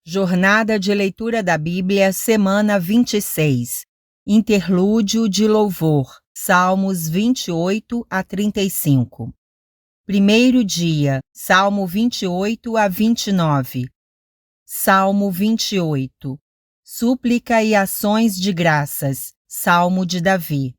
Jornada de leitura da Bíblia, semana 26. Interlúdio de louvor, Salmos 28 a 35. Primeiro dia, Salmo 28 a 29. Salmo 28. Súplica e ações de graças, Salmo de Davi.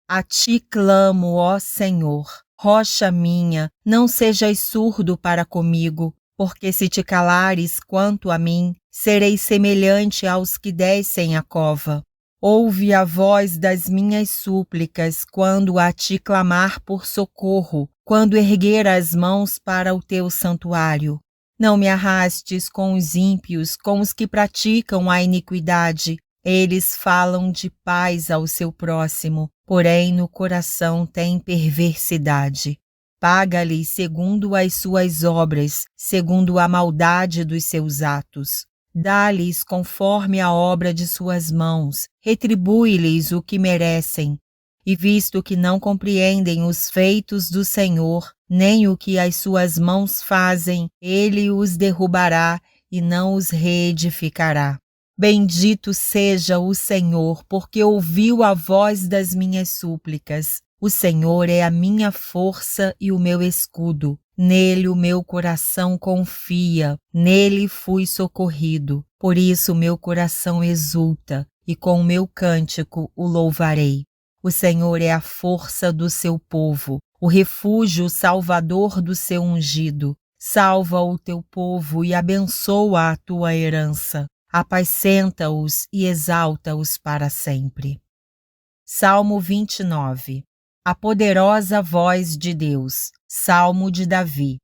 A ti clamo, ó Senhor, rocha minha, não sejas surdo para comigo, porque se te calares quanto a mim, serei semelhante aos que descem a cova. Ouve a voz das minhas súplicas quando a ti clamar por socorro, quando erguer as mãos para o teu santuário. Não me arrastes com os ímpios, com os que praticam a iniquidade. Eles falam de paz ao seu próximo, porém no coração têm perversidade. Paga-lhes segundo as suas obras, segundo a maldade dos seus atos. Dá-lhes conforme a obra de suas mãos, retribui-lhes o que merecem. E visto que não compreendem os feitos do Senhor, nem o que as suas mãos fazem, ele os derrubará e não os reedificará. Bendito seja o Senhor, porque ouviu a voz das minhas súplicas. O Senhor é a minha força e o meu escudo. Nele o meu coração confia, nele fui socorrido. Por isso meu coração exulta, e com o meu cântico o louvarei. O Senhor é a força do seu povo, o refúgio salvador do seu ungido. Salva o teu povo e abençoa a tua herança. Apacenta-os e exalta-os para sempre. Salmo 29. A poderosa voz de Deus. Salmo de Davi.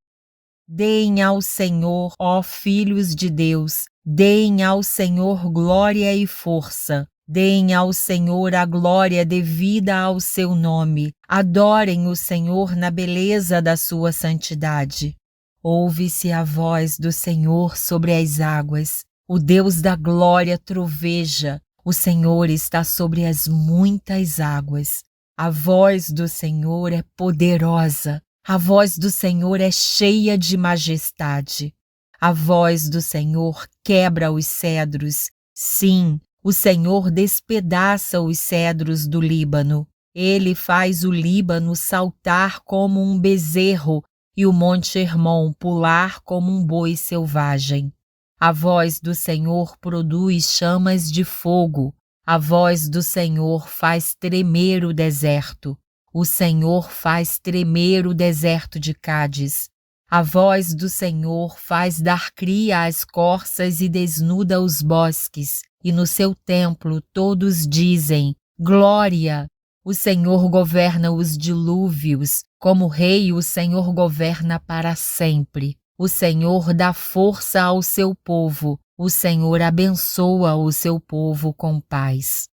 Deem ao Senhor, ó filhos de Deus, deem ao Senhor glória e força. Deem ao Senhor a glória devida ao seu nome. Adorem o Senhor na beleza da sua santidade. Ouve-se a voz do Senhor sobre as águas. O Deus da glória troveja. O Senhor está sobre as muitas águas. A voz do Senhor é poderosa. A voz do Senhor é cheia de majestade. A voz do Senhor quebra os cedros. Sim, o Senhor despedaça os cedros do Líbano. Ele faz o Líbano saltar como um bezerro e o Monte Hermon pular como um boi selvagem. A voz do Senhor produz chamas de fogo. A voz do Senhor faz tremer o deserto. O Senhor faz tremer o deserto de Cádiz. A voz do Senhor faz dar cria às corças e desnuda os bosques. E no seu templo todos dizem: Glória! O Senhor governa os dilúvios. Como rei, o Senhor governa para sempre. O Senhor dá força ao seu povo. O Senhor abençoa o seu povo com paz.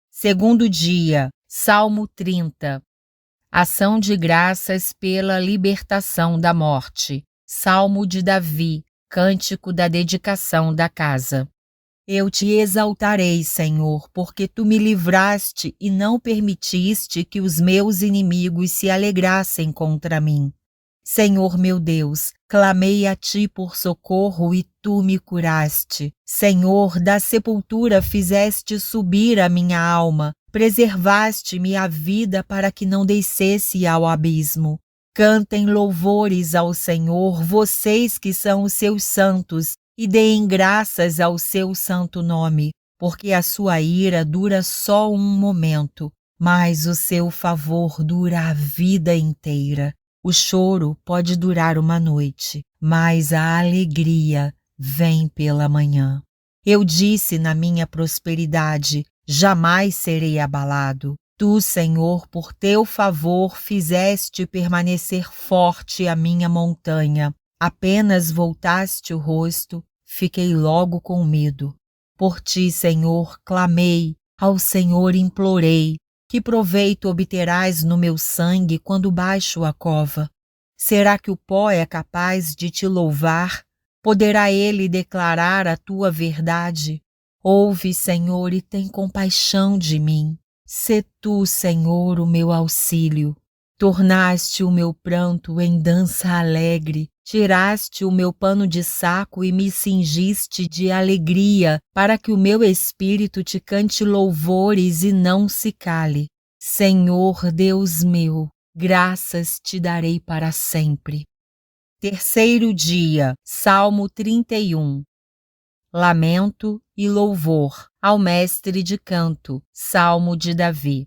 Segundo dia, Salmo 30. Ação de graças pela libertação da morte. Salmo de Davi, cântico da dedicação da casa. Eu te exaltarei, Senhor, porque tu me livraste e não permitiste que os meus inimigos se alegrassem contra mim. Senhor meu Deus, clamei a ti por socorro e tu me curaste. Senhor, da sepultura fizeste subir a minha alma, preservaste-me a vida para que não descesse ao abismo. Cantem louvores ao Senhor, vocês que são os seus santos, e deem graças ao seu santo nome, porque a sua ira dura só um momento, mas o seu favor dura a vida inteira. O choro pode durar uma noite, mas a alegria vem pela manhã. Eu disse na minha prosperidade: jamais serei abalado. Tu, Senhor, por teu favor, fizeste permanecer forte a minha montanha. Apenas voltaste o rosto, fiquei logo com medo. Por ti, Senhor, clamei, ao Senhor implorei. Que proveito obterás no meu sangue quando baixo a cova? Será que o pó é capaz de te louvar? Poderá ele declarar a tua verdade? Ouve, Senhor, e tem compaixão de mim. Sê tu, Senhor, o meu auxílio. Tornaste o meu pranto em dança alegre, Tiraste o meu pano de saco e me cingiste de alegria, para que o meu espírito te cante louvores e não se cale. Senhor Deus meu, graças te darei para sempre. Terceiro dia, Salmo 31. Lamento e louvor ao mestre de canto, Salmo de Davi.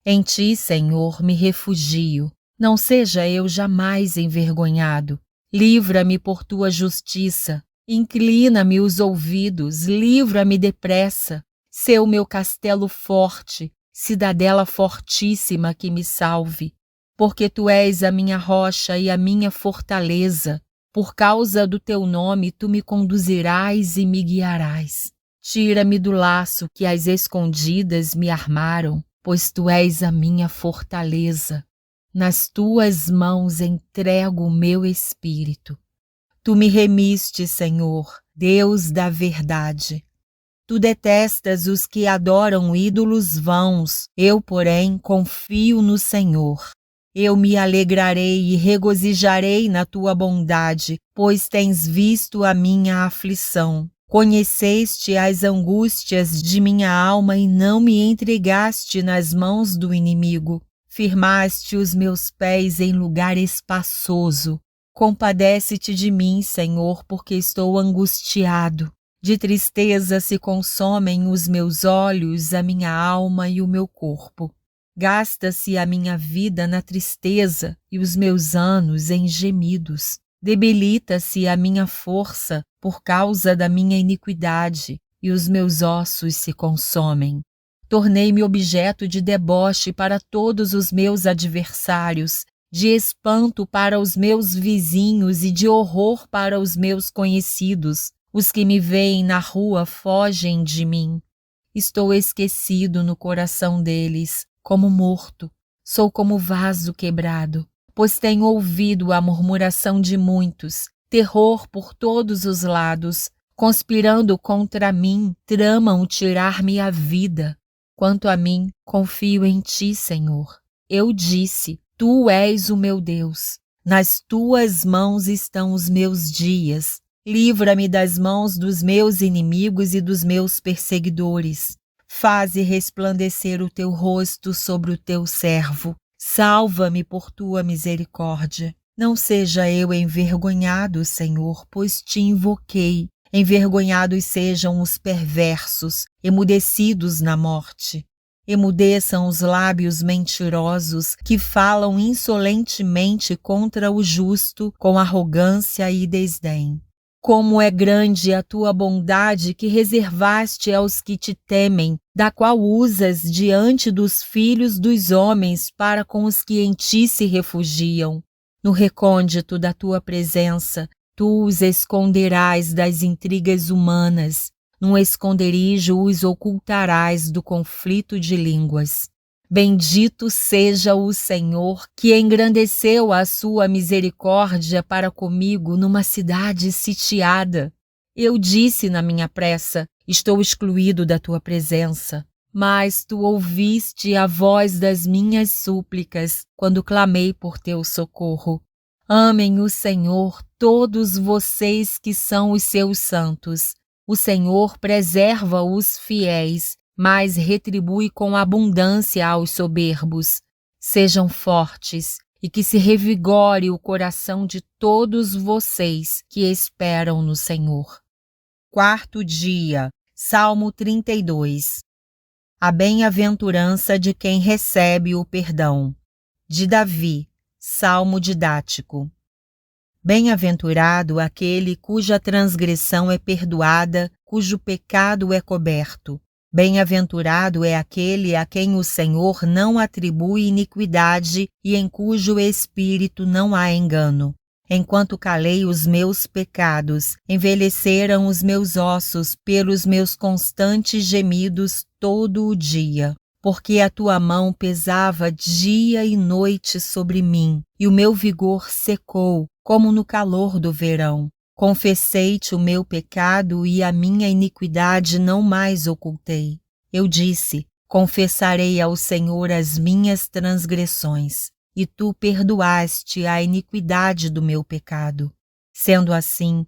Em ti, Senhor, me refugio. Não seja eu jamais envergonhado. Livra-me por tua justiça. Inclina-me os ouvidos, livra-me depressa. Sê o meu castelo forte, cidadela fortíssima que me salve. Porque tu és a minha rocha e a minha fortaleza. Por causa do teu nome, tu me conduzirás e me guiarás. Tira-me do laço que as escondidas me armaram, pois tu és a minha fortaleza. Nas tuas mãos entrego o meu espírito. Tu me remiste, Senhor, Deus da verdade. Tu detestas os que adoram ídolos vãos, eu, porém, confio no Senhor. Eu me alegrarei e regozijarei na tua bondade, pois tens visto a minha aflição. Conheceste as angústias de minha alma e não me entregaste nas mãos do inimigo. Firmaste os meus pés em lugar espaçoso. Compadece-te de mim, Senhor, porque estou angustiado. De tristeza se consomem os meus olhos, a minha alma e o meu corpo. Gasta-se a minha vida na tristeza e os meus anos em gemidos. Debilita-se a minha força por causa da minha iniquidade, e os meus ossos se consomem. Tornei-me objeto de deboche para todos os meus adversários, de espanto para os meus vizinhos e de horror para os meus conhecidos. Os que me veem na rua fogem de mim. Estou esquecido no coração deles, como morto. Sou como vaso quebrado, pois tenho ouvido a murmuração de muitos, terror por todos os lados. Conspirando contra mim, tramam tirar-me a vida. Quanto a mim, confio em ti, Senhor. Eu disse, tu és o meu Deus. Nas tuas mãos estão os meus dias. Livra-me das mãos dos meus inimigos e dos meus perseguidores. Faze resplandecer o teu rosto sobre o teu servo. Salva-me por tua misericórdia. Não seja eu envergonhado, Senhor, pois te invoquei. Envergonhados sejam os perversos, emudecidos na morte. Emudeçam os lábios mentirosos que falam insolentemente contra o justo com arrogância e desdém. Como é grande a tua bondade que reservaste aos que te temem, da qual usas diante dos filhos dos homens para com os que em ti se refugiam. No recôndito da tua presença, tu os esconderás das intrigas humanas, num esconderijo os ocultarás do conflito de línguas. Bendito seja o Senhor, que engrandeceu a sua misericórdia para comigo numa cidade sitiada. Eu disse na minha pressa, estou excluído da tua presença. Mas tu ouviste a voz das minhas súplicas quando clamei por teu socorro. Amem o Senhor todos vocês que são os seus santos. O Senhor preserva os fiéis, mas retribui com abundância aos soberbos. Sejam fortes e que se revigore o coração de todos vocês que esperam no Senhor. Quarto dia, Salmo 32. A bem-aventurança de quem recebe o perdão. De Davi, Salmo didático. Bem-aventurado aquele cuja transgressão é perdoada, cujo pecado é coberto. Bem-aventurado é aquele a quem o Senhor não atribui iniquidade e em cujo espírito não há engano. Enquanto calei os meus pecados, envelheceram os meus ossos pelos meus constantes gemidos todo o dia. Porque a tua mão pesava dia e noite sobre mim, e o meu vigor secou, como no calor do verão. Confessei-te o meu pecado e a minha iniquidade não mais ocultei. Eu disse, confessarei ao Senhor as minhas transgressões. e tu perdoaste a iniquidade do meu pecado. Sendo assim,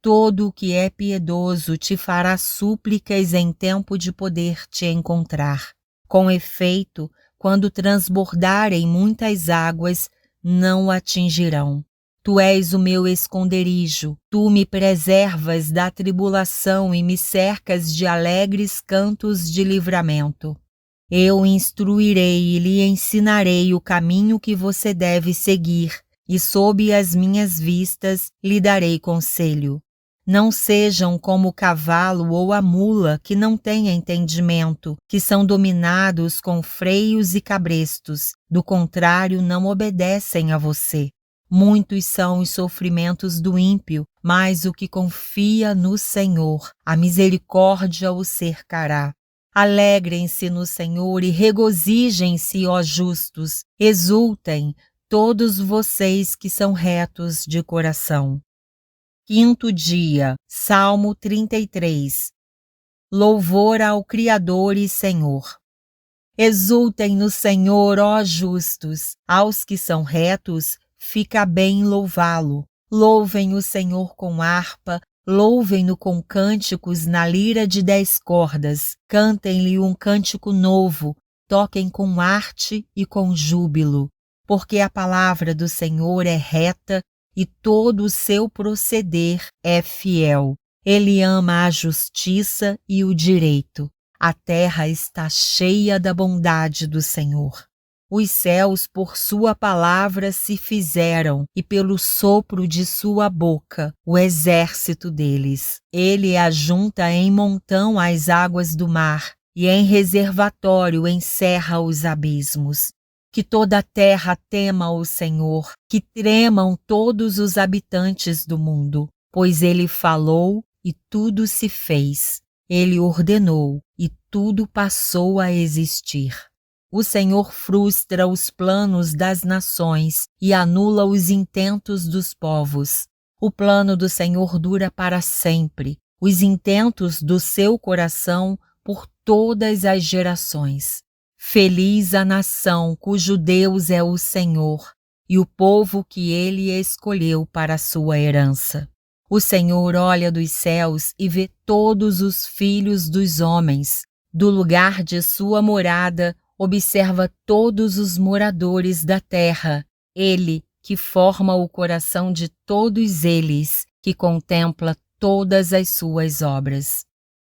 todo o que é piedoso te fará súplicas em tempo de poder te encontrar. Com efeito, quando transbordarem muitas águas, não o atingirão. Tu és o meu esconderijo, tu me preservas da tribulação e me cercas de alegres cantos de livramento. Eu instruirei e lhe ensinarei o caminho que você deve seguir, e sob as minhas vistas lhe darei conselho. Não sejam como o cavalo ou a mula que não têm entendimento, que são dominados com freios e cabrestos, do contrário não obedecem a você. Muitos são os sofrimentos do ímpio, mas o que confia no Senhor, a misericórdia o cercará. Alegrem-se no Senhor e regozijem-se, ó justos, exultem, todos vocês que são retos de coração. Quinto dia, Salmo 33. Louvor ao Criador e Senhor. Exultem no Senhor, ó justos, aos que são retos, fica bem louvá-lo. Louvem o Senhor com harpa, louvem-no com cânticos na lira de 10 cordas, cantem-lhe um cântico novo, toquem com arte e com júbilo, porque a palavra do Senhor é reta e todo o seu proceder é fiel. Ele ama a justiça e o direito. A terra está cheia da bondade do Senhor. Os céus por sua palavra se fizeram, e pelo sopro de sua boca, o exército deles. Ele ajunta em montão as águas do mar, e em reservatório encerra os abismos. Que toda a terra tema o Senhor, que tremam todos os habitantes do mundo, pois ele falou e tudo se fez. Ele ordenou e tudo passou a existir. O Senhor frustra os planos das nações e anula os intentos dos povos. O plano do Senhor dura para sempre, os intentos do seu coração por todas as gerações. Feliz a nação cujo Deus é o Senhor e o povo que ele escolheu para sua herança. O Senhor olha dos céus e vê todos os filhos dos homens. Do lugar de sua morada, observa todos os moradores da terra. Ele que forma o coração de todos eles, que contempla todas as suas obras.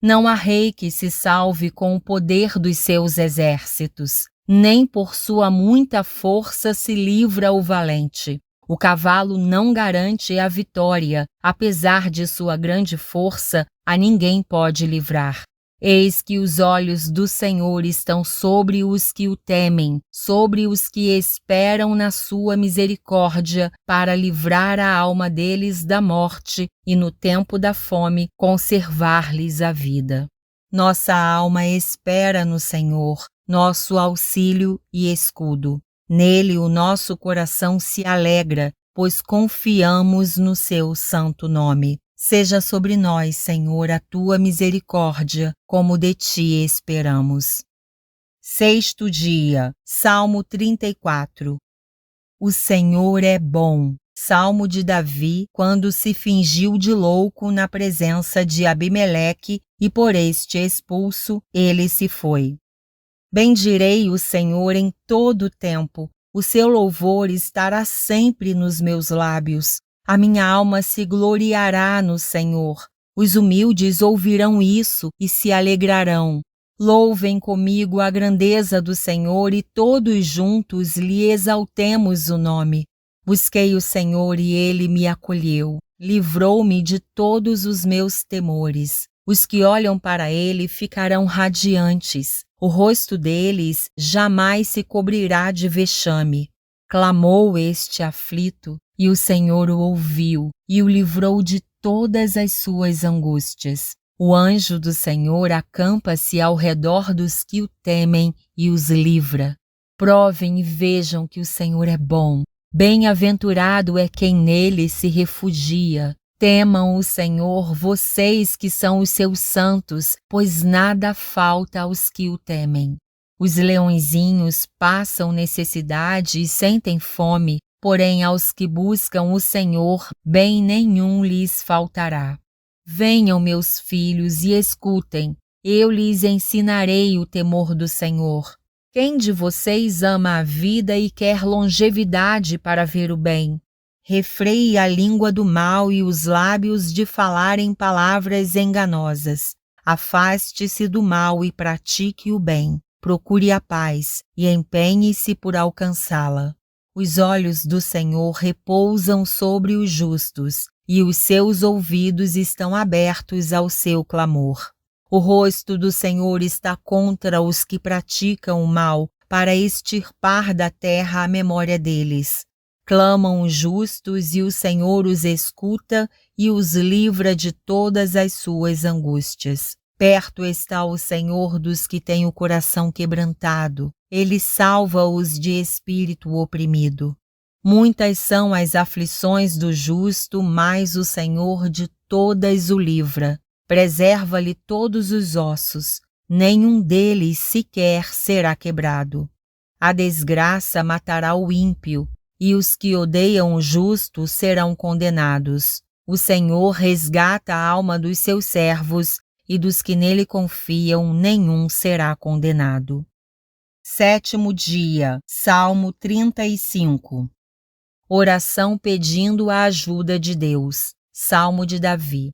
Não há rei que se salve com o poder dos seus exércitos, nem por sua muita força se livra o valente. O cavalo não garante a vitória, apesar de sua grande força, a ninguém pode livrar. Eis que os olhos do Senhor estão sobre os que o temem, sobre os que esperam na sua misericórdia, para livrar a alma deles da morte e no tempo da fome conservar-lhes a vida. Nossa alma espera no Senhor, nosso auxílio e escudo. Nele o nosso coração se alegra, pois confiamos no seu santo nome. Seja sobre nós, Senhor, a tua misericórdia, como de ti esperamos. Sexto dia, Salmo 34. O Senhor é bom. Salmo de Davi, quando se fingiu de louco na presença de Abimeleque e por este expulso, ele se foi. Bendirei o Senhor em todo o tempo, o seu louvor estará sempre nos meus lábios. A minha alma se gloriará no Senhor. Os humildes ouvirão isso e se alegrarão. Louvem comigo a grandeza do Senhor e todos juntos lhe exaltemos o nome. Busquei o Senhor e ele me acolheu. Livrou-me de todos os meus temores. Os que olham para ele ficarão radiantes. O rosto deles jamais se cobrirá de vexame. Clamou este aflito, e o Senhor o ouviu, e o livrou de todas as suas angústias. O anjo do Senhor acampa-se ao redor dos que o temem e os livra. Provem e vejam que o Senhor é bom. Bem-aventurado é quem nele se refugia. Temam o Senhor, vocês que são os seus santos, pois nada falta aos que o temem. Os leõezinhos passam necessidade e sentem fome, porém aos que buscam o Senhor, bem nenhum lhes faltará. Venham, meus filhos, e escutem, eu lhes ensinarei o temor do Senhor. Quem de vocês ama a vida e quer longevidade para ver o bem? Refreie a língua do mal e os lábios de falarem palavras enganosas. Afaste-se do mal e pratique o bem. Procure a paz e empenhe-se por alcançá-la. Os olhos do Senhor repousam sobre os justos, e os seus ouvidos estão abertos ao seu clamor. O rosto do Senhor está contra os que praticam o mal, para extirpar da terra a memória deles. Clamam os justos e o Senhor os escuta e os livra de todas as suas angústias. Perto está o Senhor dos que têm o coração quebrantado. Ele salva-os de espírito oprimido. Muitas são as aflições do justo, mas o Senhor de todas o livra. Preserva-lhe todos os ossos, nenhum deles sequer será quebrado. A desgraça matará o ímpio, e os que odeiam o justo serão condenados. O Senhor resgata a alma dos seus servos, e dos que nele confiam nenhum será condenado. 7º dia, Salmo 35. Oração pedindo a ajuda de Deus. Salmo de Davi.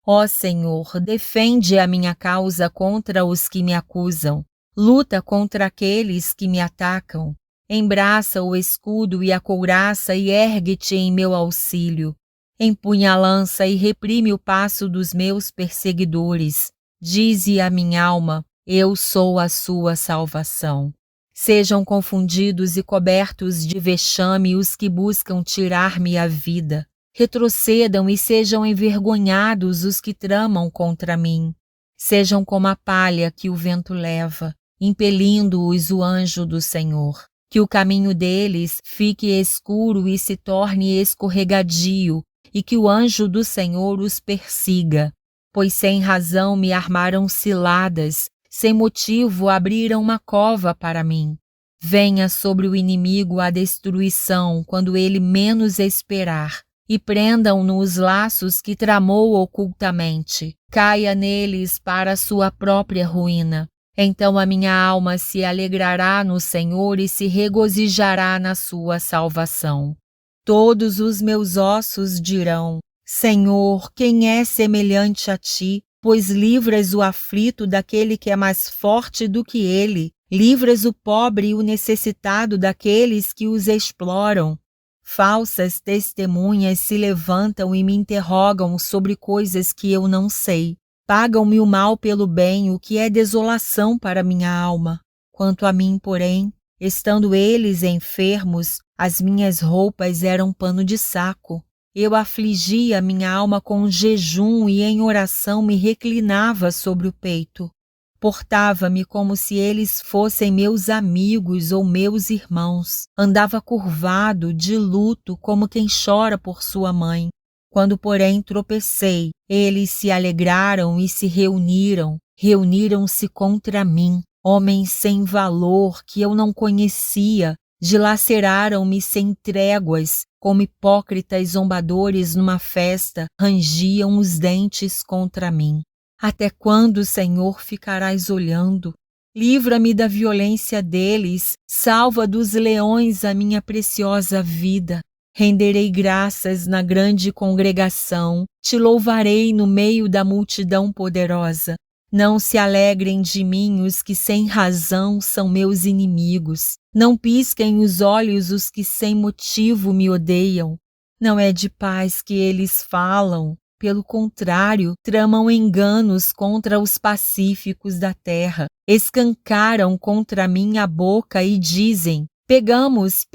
Ó Senhor, defende a minha causa contra os que me acusam. Luta contra aqueles que me atacam. Embraça o escudo e a couraça e ergue-te em meu auxílio. Empunha a lança e reprime o passo dos meus perseguidores. Dize a minha alma, eu sou a sua salvação. Sejam confundidos e cobertos de vexame os que buscam tirar-me a vida. Retrocedam e sejam envergonhados os que tramam contra mim. Sejam como a palha que o vento leva, impelindo-os o anjo do Senhor. Que o caminho deles fique escuro e se torne escorregadio, e que o anjo do Senhor os persiga. Pois sem razão me armaram ciladas, sem motivo abriram uma cova para mim. Venha sobre o inimigo a destruição quando ele menos esperar, e prendam-no os laços que tramou ocultamente. Caia neles para a sua própria ruína. Então a minha alma se alegrará no Senhor e se regozijará na sua salvação. Todos os meus ossos dirão, Senhor, quem é semelhante a ti? Pois livras o aflito daquele que é mais forte do que ele, livras o pobre e o necessitado daqueles que os exploram. Falsas testemunhas se levantam e me interrogam sobre coisas que eu não sei. Pagam-me o mal pelo bem, o que é desolação para minha alma. Quanto a mim, porém, estando eles enfermos, as minhas roupas eram pano de saco. Eu afligia minha alma com jejum e em oração me reclinava sobre o peito. Portava-me como se eles fossem meus amigos ou meus irmãos. Andava curvado, de luto, como quem chora por sua mãe. Quando, porém, tropecei, eles se alegraram e se reuniram. Reuniram-se contra mim, homens sem valor que eu não conhecia. Dilaceraram-me sem tréguas, como hipócritas zombadores numa festa, rangiam os dentes contra mim. Até quando, Senhor, ficarás olhando? Livra-me da violência deles, salva dos leões a minha preciosa vida. Renderei graças na grande congregação, te louvarei no meio da multidão poderosa. Não se alegrem de mim os que sem razão são meus inimigos. Não pisquem os olhos os que sem motivo me odeiam. Não é de paz que eles falam. Pelo contrário, tramam enganos contra os pacíficos da terra. Escancaram contra mim a boca e dizem, pegamos,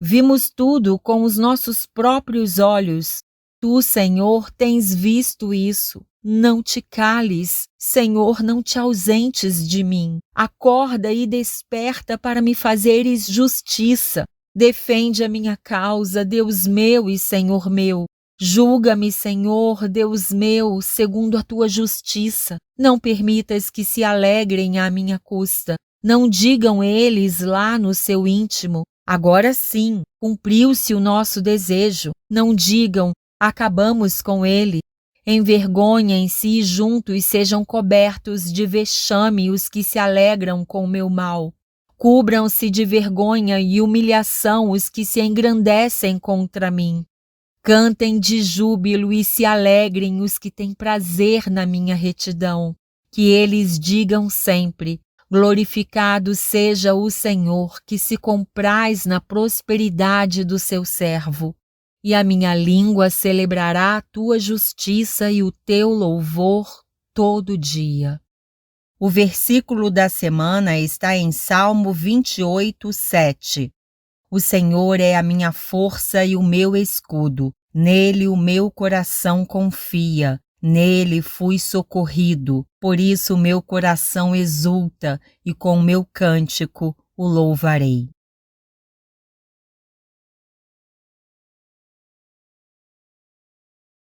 vimos tudo com os nossos próprios olhos. Tu, Senhor, tens visto isso. Não te cales, Senhor, não te ausentes de mim. Acorda e desperta para me fazeres justiça. Defende a minha causa, Deus meu e Senhor meu. Julga-me, Senhor, Deus meu, segundo a tua justiça. Não permitas que se alegrem à minha custa. Não digam eles lá no seu íntimo: agora sim, cumpriu-se o nosso desejo. Não digam: acabamos com ele. Envergonhem-se e juntos sejam cobertos de vexame os que se alegram com o meu mal. Cubram-se de vergonha e humilhação os que se engrandecem contra mim. Cantem de júbilo e se alegrem os que têm prazer na minha retidão. Que eles digam sempre: glorificado seja o Senhor, que se compraz na prosperidade do seu servo. E a minha língua celebrará a tua justiça e o teu louvor todo dia. O versículo da semana está em Salmo 28, 7. O Senhor é a minha força e o meu escudo. Nele o meu coração confia. Nele fui socorrido. Por isso o meu coração exulta e com o meu cântico o louvarei.